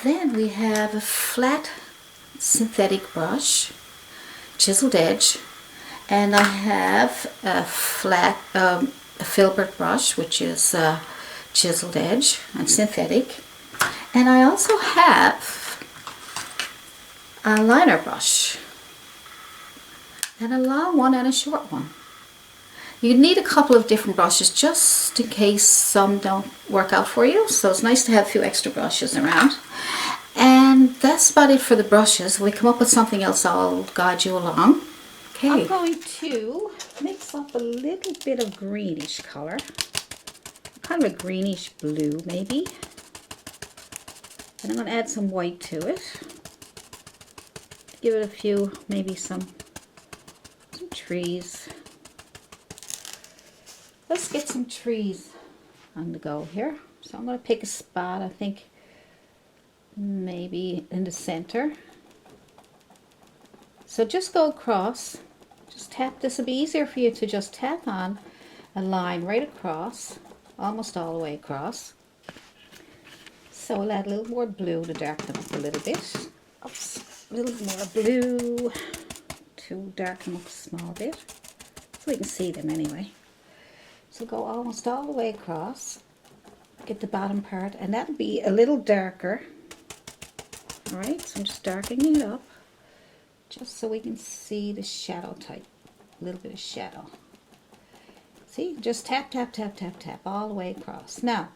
then we have a flat synthetic brush, chiseled edge, and I have a flat a Filbert brush, which is chiseled edge and synthetic, and I also have a liner brush, and a long one and a short one. You need a couple of different brushes just in case some don't work out for you, so it's nice to have a few extra brushes around. And that's about it for the brushes. When we come up with something else, I'll guide you along. Okay. I'm going to mix up a little bit of greenish color, kind of a greenish blue maybe, and I'm going to add some white to it. Give it a few, maybe some trees. Let's get some trees on the go here. So I'm going to pick a spot, I think maybe in the center. So just go across, just tap. This will be easier for you to just tap on a line right across, almost all the way across. So we'll add a little more blue to darken them up a little bit. Oops, a little more blue to darken them up a small bit, so we can see them anyway. So go almost all the way across, get the bottom part, and that'll be a little darker. Alright, so I'm just darkening it up, just so we can see the shadow type, a little bit of shadow. See, just tap, tap, tap, tap, tap, all the way across. Now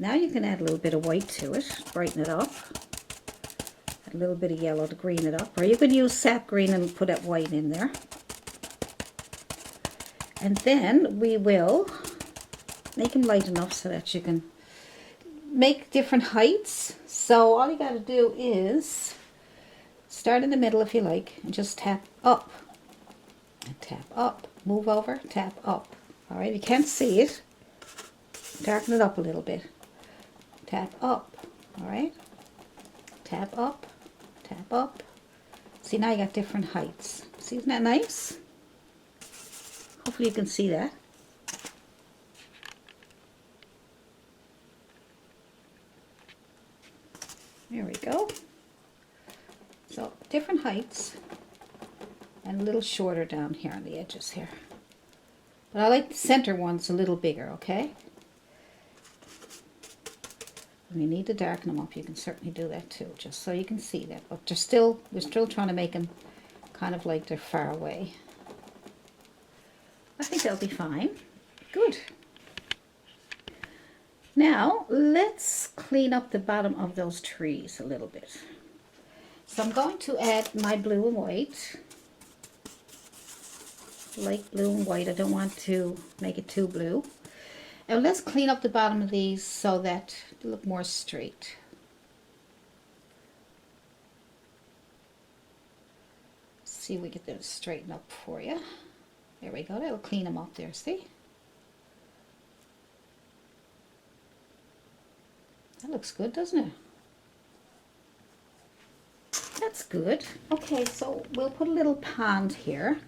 you can add a little bit of white to it, brighten it up. Add a little bit of yellow to green it up, or you could use sap green and put that white in there. And then we will make them light enough so that you can make different heights. So all you got to do is start in the middle if you like, and just tap up and tap up, move over, tap up. All right, you can't see it, darken it up a little bit, tap up. All right, tap up, tap up. See, now you got different heights. See, isn't that nice? Hopefully you can see that. There we go. So different heights, and a little shorter down here on the edges here. But I like the center ones a little bigger, okay? When you need to darken them up, you can certainly do that too, just so you can see that. But we're still trying to make them kind of like they're far away. I think that'll be fine. Good. Now, let's clean up the bottom of those trees a little bit. So I'm going to add my blue and white. Light blue and white. I don't want to make it too blue. And let's clean up the bottom of these so that they look more straight. See if we get them straightened up for you. There we go. That'll clean them up there, see? That looks good, doesn't it? That's good. Okay, so we'll put a little pond here.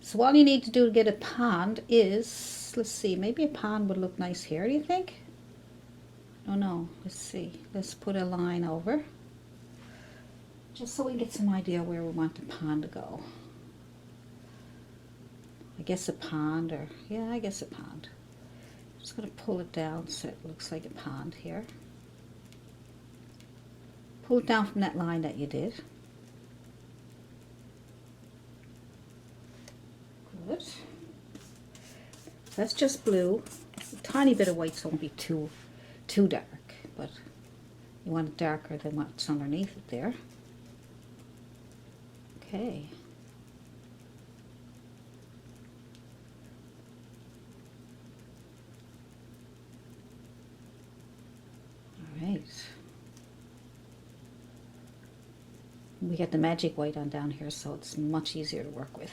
So all you need to do to get a pond is, let's see, maybe a pond would look nice here, do you think? Oh no, let's see. Let's put a line over, just so we get some idea where we want the pond to go. I guess a pond, or yeah, I guess a pond. I'm just going to pull it down so it looks like a pond here. Pull it down from that line that you did. Good. So that's just blue. A tiny bit of white, so it won't be too dark, but you want it darker than what's underneath it there. Okay. Right. We got the magic white on down here, so it's much easier to work with.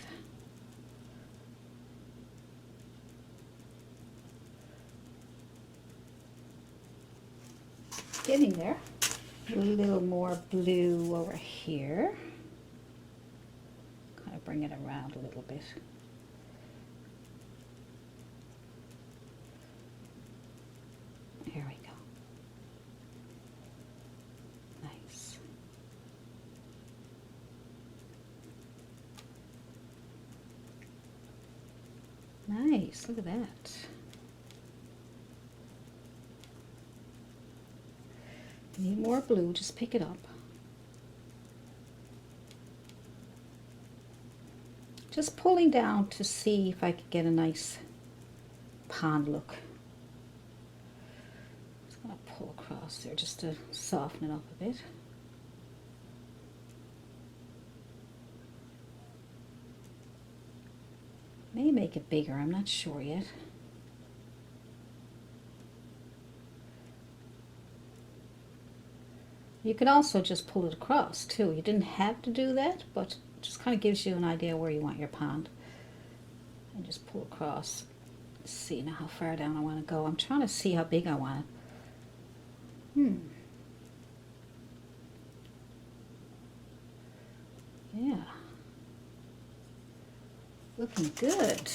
Getting there. A little more blue over here. Kind of bring it around a little bit. Here we go. Nice, look at that. Need more blue, just pick it up. Just pulling down to see if I could get a nice pond look. Just gonna pull across there just to soften it up a bit. May make it bigger, I'm not sure yet. You can also just pull it across too. You didn't have to do that, but it just kind of gives you an idea where you want your pond. And just pull across. Let's see now how far down I want to go. I'm trying to see how big I want it. Yeah. Looking good.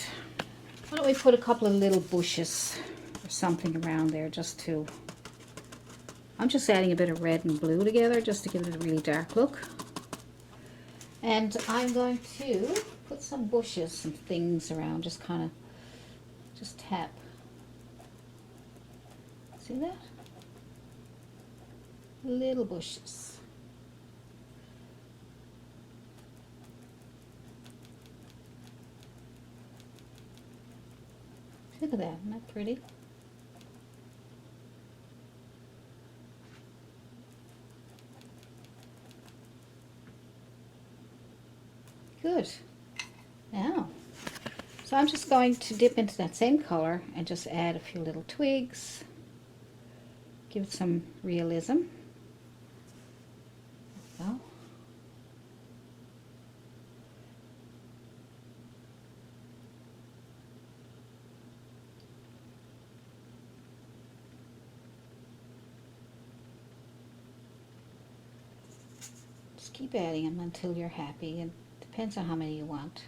Why don't we put a couple of little bushes or something around there just to... I'm just adding a bit of red and blue together just to give it a really dark look. And I'm going to put some bushes and things around, just kind of, just tap. See that? Little bushes. Look at that, isn't that pretty? Good. Now, so I'm just going to dip into that same color and just add a few little twigs. Give it some realism. There we go. Just keep adding them until you're happy, and depends on how many you want.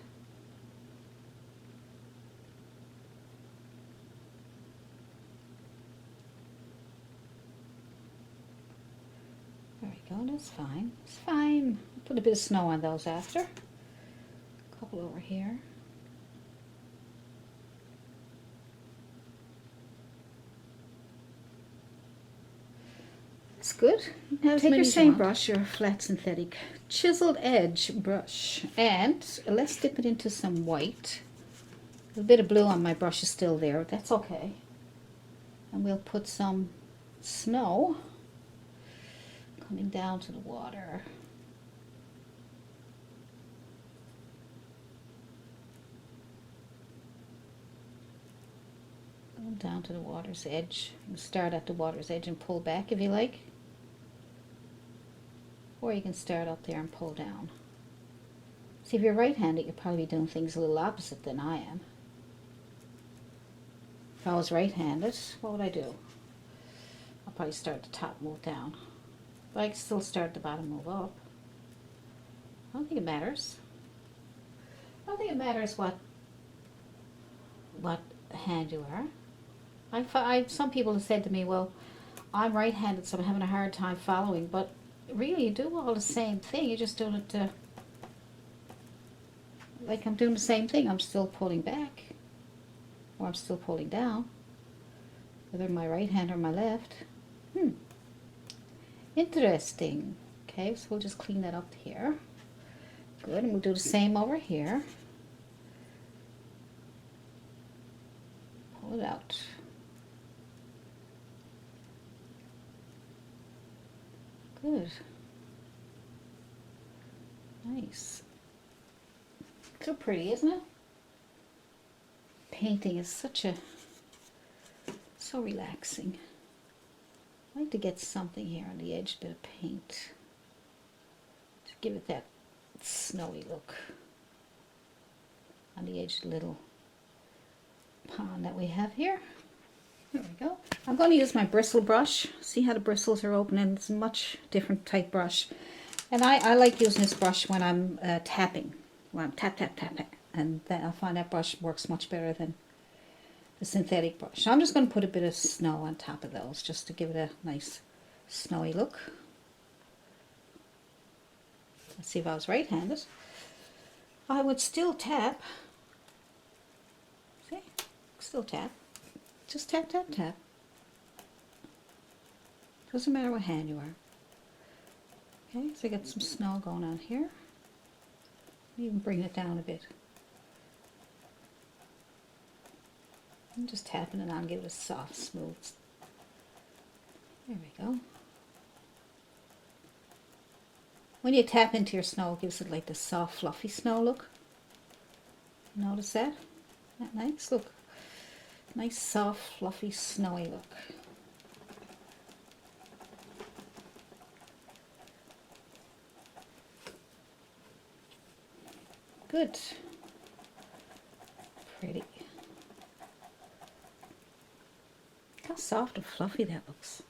There we go, that's fine. It's fine. I'll put a bit of snow on those after. A couple over here. That's good. Now take your same brush, your flat synthetic chiseled edge brush, and let's dip it into some white. A bit of blue on my brush is still there, but that's okay. And we'll put some snow coming down to the water. Go down to the water's edge. You can start at the water's edge and pull back if you like. Or you can start up there and pull down. See, if you're right-handed, you'll probably be doing things a little opposite than I am. If I was right-handed, what would I do? I'll probably start at the top, move down. But I can still start at the bottom, move up. I don't think it matters. I don't think it matters what hand you are. Some people have said to me, well, I'm right-handed, so I'm having a hard time following, but really you do all the same thing. You're just doing it to, like I'm doing the same thing. I'm still pulling back, or I'm still pulling down, whether my right hand or my left. Interesting. Okay, so we'll just clean that up here. Good, and we'll do the same over here. Pull it out. Good. Nice. So pretty, isn't it? Painting is so relaxing. I like to get something here on the edge, a bit of paint to give it that snowy look on the edge of the little pond that we have here. There we go. I'm going to use my bristle brush. See how the bristles are opening? It's a much different type brush. And I like using this brush when I'm tapping. When I'm tap, and then I find that brush works much better than the synthetic brush. So I'm just going to put a bit of snow on top of those just to give it a nice snowy look. Let's see, if I was right-handed, I would still tap. See? Still tap. Just tap, tap, tap. Doesn't matter what hand you are. Okay, so I got some snow going on here. Even bring it down a bit. I'm just tapping it on, give it a soft, smooth. There we go. When you tap into your snow, it gives it like the soft, fluffy snow look. Notice that? Isn't that nice? Look. Nice, soft, fluffy, snowy look. Good. Pretty. Look how soft and fluffy that looks.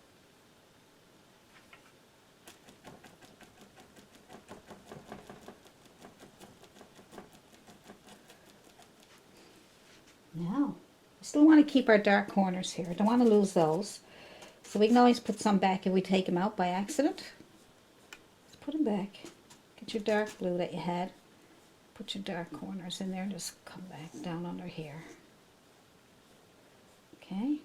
Now, we still want to keep our dark corners here. Don't want to lose those. So we can always put some back if we take them out by accident. Let's put them back. Get your dark blue that you had. Put your dark corners in there and just come back down under here. Okay.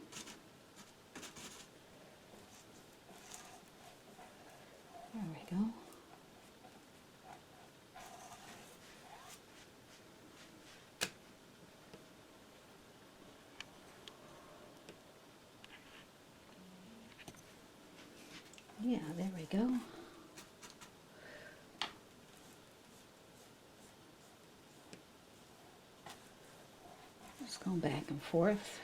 There we go. Yeah, there we go. Just going back and forth.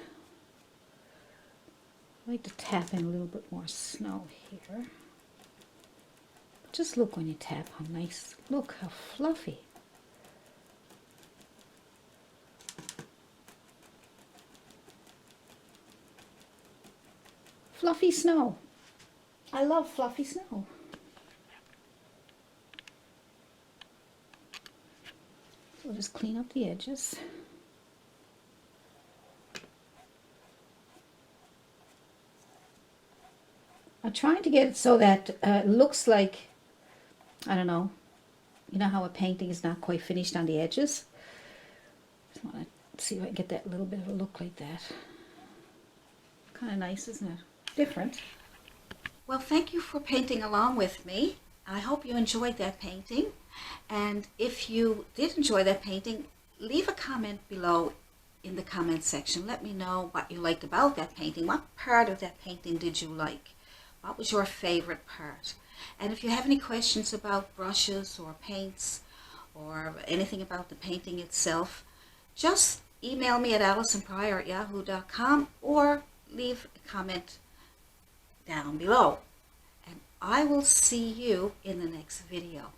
I like to tap in a little bit more snow here. Just look when you tap how nice, look how fluffy. Fluffy snow. I love fluffy snow. So we'll just clean up the edges. I'm trying to get it so that it looks like, I don't know, you know how a painting is not quite finished on the edges? Just want to see if I can get that little bit of a look like that. Kind of nice, isn't it? Different. Well, thank you for painting along with me. I hope you enjoyed that painting. And if you did enjoy that painting, leave a comment below in the comment section. Let me know what you liked about that painting. What part of that painting did you like? What was your favorite part? And if you have any questions about brushes or paints or anything about the painting itself, just email me at allisonpryor@yahoo.com or leave a comment down below. And I will see you in the next video.